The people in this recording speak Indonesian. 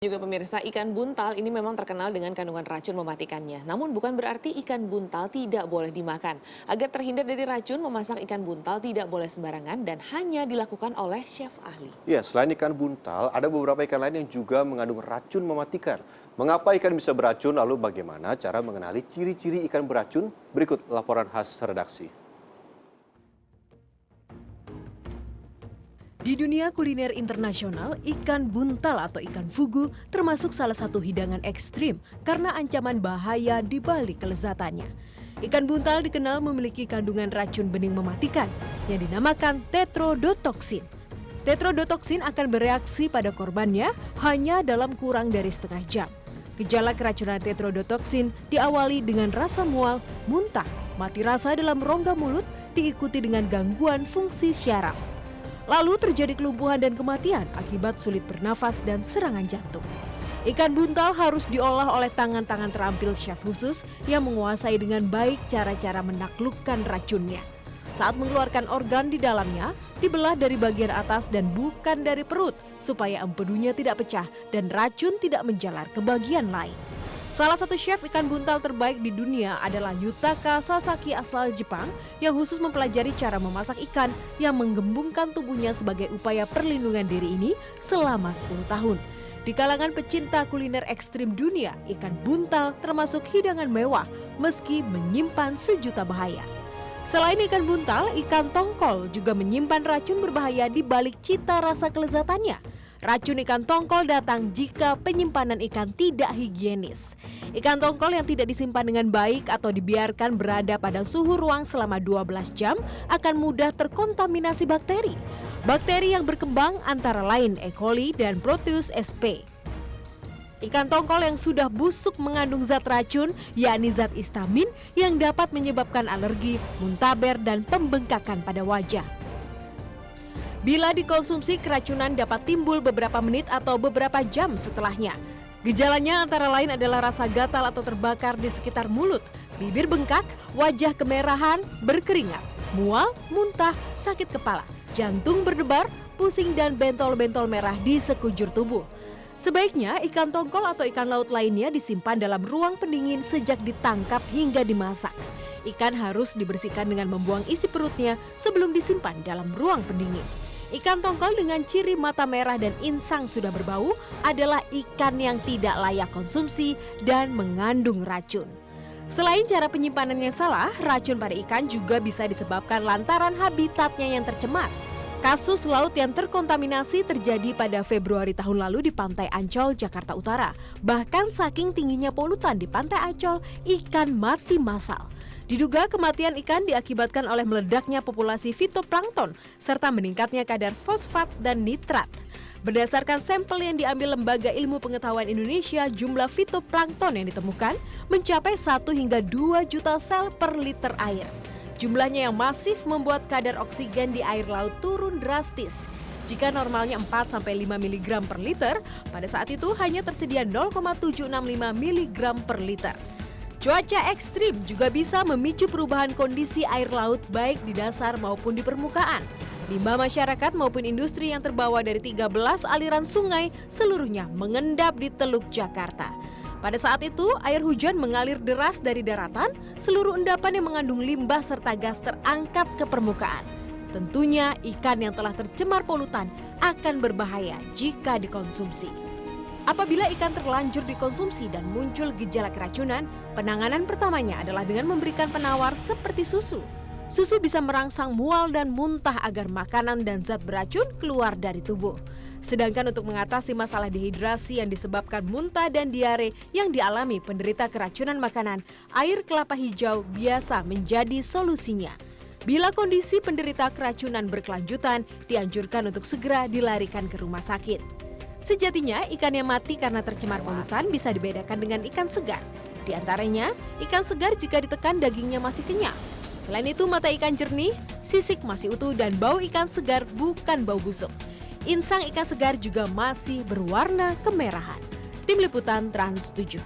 Juga pemirsa, ikan buntal ini memang terkenal dengan kandungan racun mematikannya. Namun bukan berarti ikan buntal tidak boleh dimakan. Agar terhindar dari racun, memasak ikan buntal tidak boleh sembarangan dan hanya dilakukan oleh chef ahli. Ya, selain ikan buntal, ada beberapa ikan lain yang juga mengandung racun mematikan. Mengapa ikan bisa beracun, lalu bagaimana cara mengenali ciri-ciri ikan beracun? Berikut laporan khas redaksi. Di dunia kuliner internasional, ikan buntal atau ikan fugu termasuk salah satu hidangan ekstrim karena ancaman bahaya di balik kelezatannya. Ikan buntal dikenal memiliki kandungan racun bening mematikan yang dinamakan tetrodotoksin. Tetrodotoksin akan bereaksi pada korbannya hanya dalam kurang dari setengah jam. Gejala keracunan tetrodotoksin diawali dengan rasa mual, muntah, mati rasa dalam rongga mulut, diikuti dengan gangguan fungsi syaraf. Lalu terjadi kelumpuhan dan kematian akibat sulit bernafas dan serangan jantung. Ikan buntal harus diolah oleh tangan-tangan terampil chef khusus yang menguasai dengan baik cara-cara menaklukkan racunnya. Saat mengeluarkan organ di dalamnya, dibelah dari bagian atas dan bukan dari perut, supaya empedunya tidak pecah dan racun tidak menjalar ke bagian lain. Salah satu chef ikan buntal terbaik di dunia adalah Yutaka Sasaki asal Jepang yang khusus mempelajari cara memasak ikan yang menggembungkan tubuhnya sebagai upaya perlindungan diri ini selama 10 tahun. Di kalangan pecinta kuliner ekstrim dunia, ikan buntal termasuk hidangan mewah meski menyimpan sejuta bahaya. Selain ikan buntal, ikan tongkol juga menyimpan racun berbahaya di balik cita rasa kelezatannya. Racun ikan tongkol datang jika penyimpanan ikan tidak higienis. Ikan tongkol yang tidak disimpan dengan baik atau dibiarkan berada pada suhu ruang selama 12 jam akan mudah terkontaminasi bakteri. Bakteri yang berkembang antara lain E. coli dan Proteus sp. Ikan tongkol yang sudah busuk mengandung zat racun, yakni zat histamin yang dapat menyebabkan alergi, muntaber, dan pembengkakan pada wajah. Bila dikonsumsi, keracunan dapat timbul beberapa menit atau beberapa jam setelahnya. Gejalanya antara lain adalah rasa gatal atau terbakar di sekitar mulut, bibir bengkak, wajah kemerahan, berkeringat, mual, muntah, sakit kepala, jantung berdebar, pusing, dan bentol-bentol merah di sekujur tubuh. Sebaiknya ikan tongkol atau ikan laut lainnya disimpan dalam ruang pendingin sejak ditangkap hingga dimasak. Ikan harus dibersihkan dengan membuang isi perutnya sebelum disimpan dalam ruang pendingin. Ikan tongkol dengan ciri mata merah dan insang sudah berbau adalah ikan yang tidak layak konsumsi dan mengandung racun. Selain cara penyimpanannya salah, racun pada ikan juga bisa disebabkan lantaran habitatnya yang tercemar. Kasus laut yang terkontaminasi terjadi pada Februari tahun lalu di Pantai Ancol, Jakarta Utara. Bahkan saking tingginya polutan di Pantai Ancol, ikan mati massal. Diduga kematian ikan diakibatkan oleh meledaknya populasi fitoplankton serta meningkatnya kadar fosfat dan nitrat. Berdasarkan sampel yang diambil Lembaga Ilmu Pengetahuan Indonesia, jumlah fitoplankton yang ditemukan mencapai 1 hingga 2 juta sel per liter air. Jumlahnya yang masif membuat kadar oksigen di air laut turun drastis. Jika normalnya 4-5 mg per liter, pada saat itu hanya tersedia 0,765 mg per liter. Cuaca ekstrim juga bisa memicu perubahan kondisi air laut baik di dasar maupun di permukaan. Limbah masyarakat maupun industri yang terbawa dari 13 aliran sungai seluruhnya mengendap di Teluk Jakarta. Pada saat itu, air hujan mengalir deras dari daratan, seluruh endapan yang mengandung limbah serta gas terangkat ke permukaan. Tentunya ikan yang telah tercemar polutan akan berbahaya jika dikonsumsi. Apabila ikan terlanjur dikonsumsi dan muncul gejala keracunan, penanganan pertamanya adalah dengan memberikan penawar seperti susu. Susu bisa merangsang mual dan muntah agar makanan dan zat beracun keluar dari tubuh. Sedangkan untuk mengatasi masalah dehidrasi yang disebabkan muntah dan diare yang dialami penderita keracunan makanan, air kelapa hijau biasa menjadi solusinya. Bila kondisi penderita keracunan berkelanjutan, dianjurkan untuk segera dilarikan ke rumah sakit. Sejatinya, ikan yang mati karena tercemar polutan bisa dibedakan dengan ikan segar. Di antaranya, ikan segar jika ditekan dagingnya masih kenyal. Selain itu, mata ikan jernih, sisik masih utuh, dan bau ikan segar bukan bau busuk. Insang ikan segar juga masih berwarna kemerahan. Tim Liputan Trans 7.